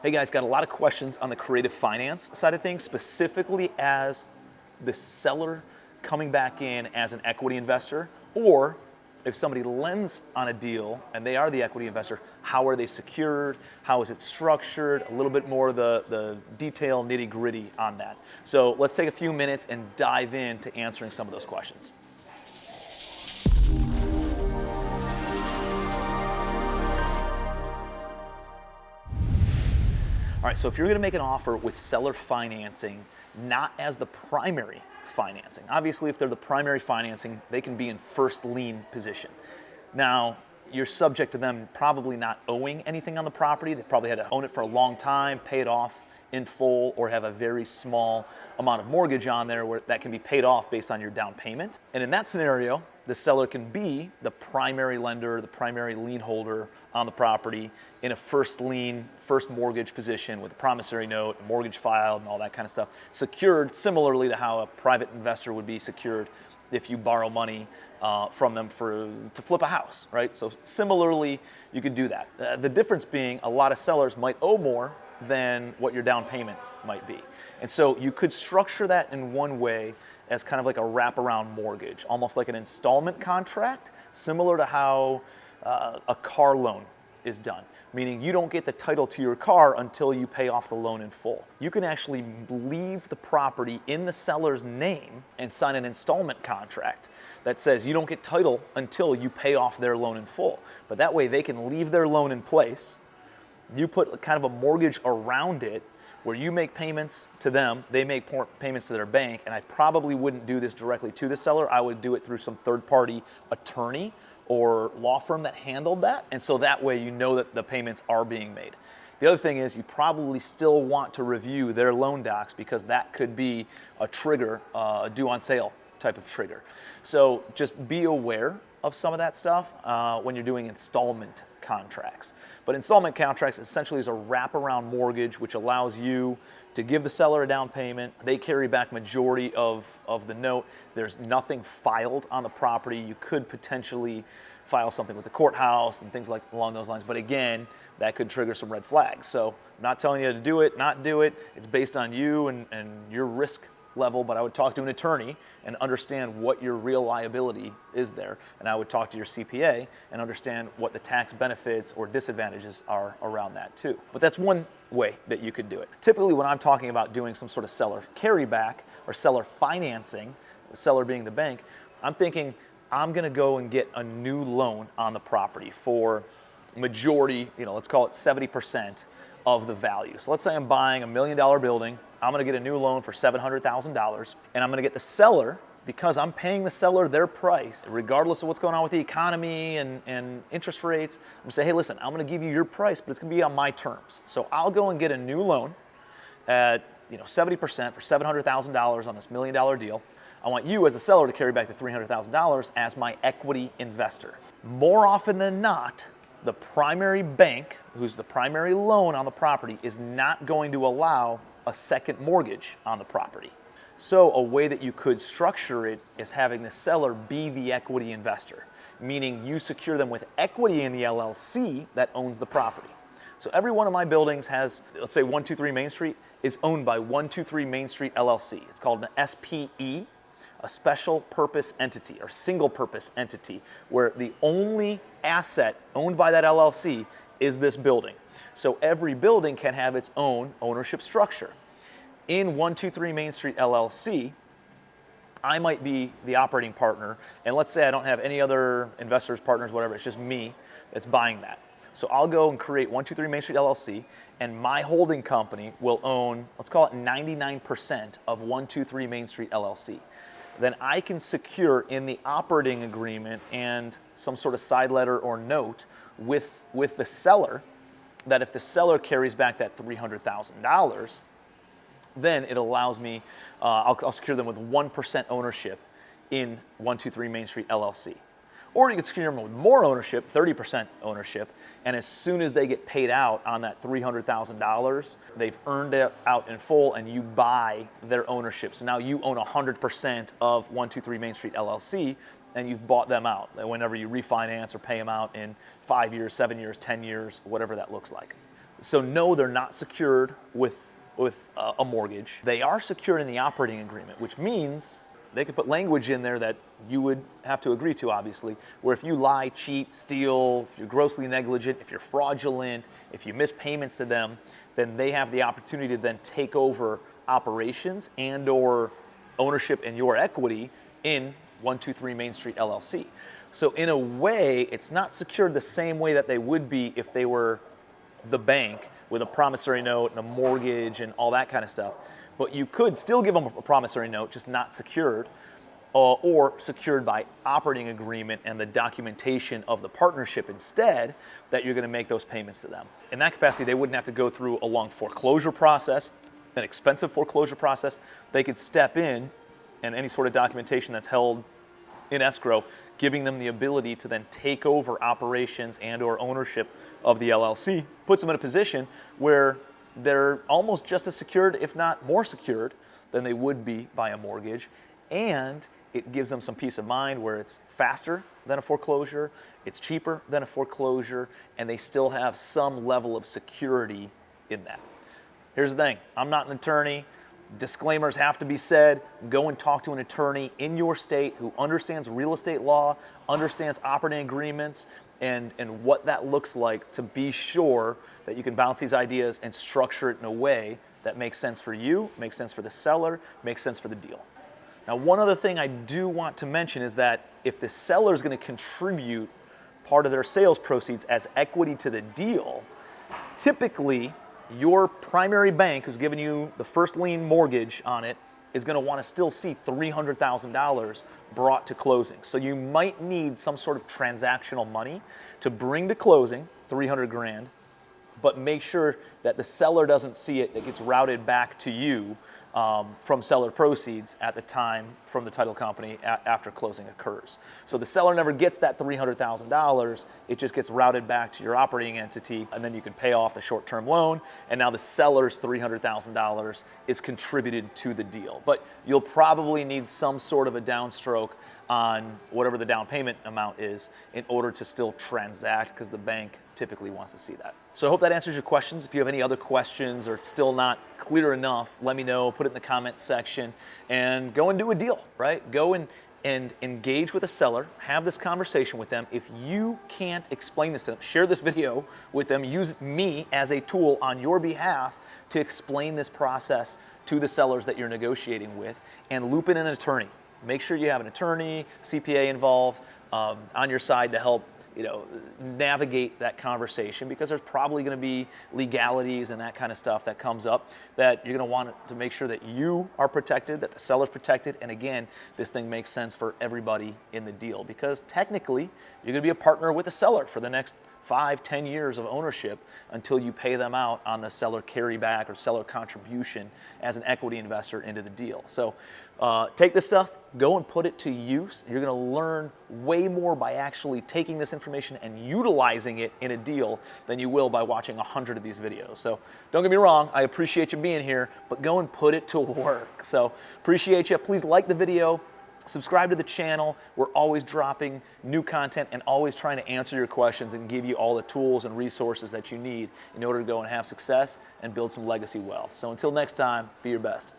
Hey guys, got a lot of questions on the creative finance side of things, specifically as the seller coming back in as an equity investor, or if somebody lends on a deal and they are the equity investor, how are they secured? How is it structured? A little bit more of the detail, nitty gritty on that. So let's take a few minutes and dive into answering some of those questions. All right, so if you're gonna make an offer with seller financing, not as the primary financing, obviously if they're the primary financing, they can be in first lien position. Now, you're subject to them probably not owing anything on the property. They probably had to own it for a long time, pay it off in full, or have a very small amount of mortgage on there where that can be paid off based on your down payment. And in that scenario, the seller can be the primary lender, the primary lien holder on the property in a first lien, first mortgage position with a promissory note, a mortgage filed, and all that kind of stuff, secured similarly to how a private investor would be secured if you borrow money from them to flip a house, right? So similarly, you could do that. The difference being a lot of sellers might owe more than what your down payment might be. And so you could structure that in one way as kind of like a wraparound mortgage, almost like an installment contract, similar to how a car loan is done, meaning you don't get the title to your car until you pay off the loan in full. You can actually leave the property in the seller's name and sign an installment contract that says you don't get title until you pay off their loan in full. But that way they can leave their loan in place. You put kind of a mortgage around it where you make payments to them, they make payments to their bank, and I probably wouldn't do this directly to the seller. I would do it through some third-party attorney or law firm that handled that, and so that way you know that the payments are being made. The other thing is you probably still want to review their loan docs because that could be a trigger, a due on sale type of trigger. So just be aware of some of that stuff when you're doing installment contracts. But installment contracts essentially is a wraparound mortgage which allows you to give the seller a down payment. They carry back majority of the note. There's nothing filed on the property. You could potentially file something with the courthouse and things like along those lines. But again, that could trigger some red flags. So I'm not telling you to do it, not do it. It's based on you and your risk level, but I would talk to an attorney and understand what your real liability is there. And I would talk to your CPA and understand what the tax benefits or disadvantages are around that too. But that's one way that you could do it. Typically when I'm talking about doing some sort of seller carryback or seller financing, the seller being the bank, I'm thinking I'm gonna go and get a new loan on the property for majority, let's call it 70% of the value. So let's say I'm buying $1 million building. I'm gonna get a new loan for $700,000, and I'm gonna get the seller, because I'm paying the seller their price, regardless of what's going on with the economy and interest rates. I'm gonna say, hey, listen, I'm gonna give you your price, but it's gonna be on my terms. So I'll go and get a new loan at 70% for $700,000 on this $1 million deal. I want you as a seller to carry back the $300,000 as my equity investor. More often than not, the primary bank, who's the primary loan on the property, is not going to allow a second mortgage on the property. So a way that you could structure it is having the seller be the equity investor, meaning you secure them with equity in the LLC that owns the property. So every one of my buildings has, let's say 123 Main Street is owned by 123 Main Street LLC. It's called an SPE, a special purpose entity or single purpose entity, where the only asset owned by that LLC is this building. So every building can have its own ownership structure. In 123 Main Street LLC, I might be the operating partner, and let's say I don't have any other investors, partners, whatever, it's just me that's buying that. So I'll go and create 123 Main Street LLC, and my holding company will own, let's call it 99% of 123 Main Street LLC. Then I can secure in the operating agreement and some sort of side letter or note with the seller that if the seller carries back that $300,000, then it allows me, I'll secure them with 1% ownership in 123 Main Street LLC. Or you could secure them with more ownership, 30% ownership, and as soon as they get paid out on that $300,000, they've earned it out in full and you buy their ownership. So now you own 100% of 123 Main Street LLC and you've bought them out whenever you refinance or pay them out in 5 years, 7 years, 10 years, whatever that looks like. So no, they're not secured with a mortgage. They are secured in the operating agreement, which means they could put language in there that you would have to agree to, obviously, where if you lie, cheat, steal, if you're grossly negligent, if you're fraudulent, if you miss payments to them, then they have the opportunity to then take over operations and or ownership and your equity in 123 Main Street LLC. So in a way, it's not secured the same way that they would be if they were the bank with a promissory note and a mortgage and all that kind of stuff. But you could still give them a promissory note, just not secured, or secured by operating agreement and the documentation of the partnership instead, that you're going to make those payments to them. In that capacity, they wouldn't have to go through a long foreclosure process, an expensive foreclosure process. They could step in, and any sort of documentation that's held in escrow, giving them the ability to then take over operations and or ownership of the LLC, puts them in a position where they're almost just as secured, if not more secured, than they would be by a mortgage. And it gives them some peace of mind where it's faster than a foreclosure, it's cheaper than a foreclosure, and they still have some level of security in that. Here's the thing, I'm not an attorney. Disclaimers have to be said. Go and talk to an attorney in your state who understands real estate law, understands operating agreements, and what that looks like, to be sure that you can bounce these ideas and structure it in a way that makes sense for you, makes sense for the seller, makes sense for the deal. Now, one other thing I do want to mention is that if the seller is going to contribute part of their sales proceeds as equity to the deal, typically your primary bank who's given you the first lien mortgage on it is going to want to still see $300,000 brought to closing. So you might need some sort of transactional money to bring to closing, 300 grand, but make sure that the seller doesn't see it. It gets routed back to you from seller proceeds at the time from the title company after closing occurs. So the seller never gets that $300,000. It just gets routed back to your operating entity, and then you can pay off the short-term loan, and now the seller's $300,000 is contributed to the deal. But you'll probably need some sort of a downstroke on whatever the down payment amount is in order to still transact, because the bank typically wants to see that. So I hope that answers your questions. If you have any other questions or it's still not clear enough, let me know, put it in the comments section, and go and do a deal, right? Go and engage with a seller, have this conversation with them. If you can't explain this to them, share this video with them, use me as a tool on your behalf to explain this process to the sellers that you're negotiating with, and loop in an attorney. Make sure you have an attorney, CPA involved on your side to help navigate that conversation, because there's probably going to be legalities and that kind of stuff that comes up that you're going to want to make sure that you are protected, that the seller's protected, and again, this thing makes sense for everybody in the deal, because technically you're going to be a partner with the seller for the next 5-10 years of ownership until you pay them out on the seller carryback or seller contribution as an equity investor into the deal. So take this stuff, go and put it to use. You're going to learn way more by actually taking this information and utilizing it in a deal than you will by watching 100 of these videos. So don't get me wrong, I appreciate you being here, but go and put it to work. So appreciate you. Please like the video. Subscribe to the channel. We're always dropping new content and always trying to answer your questions and give you all the tools and resources that you need in order to go and have success and build some legacy wealth. So until next time, be your best.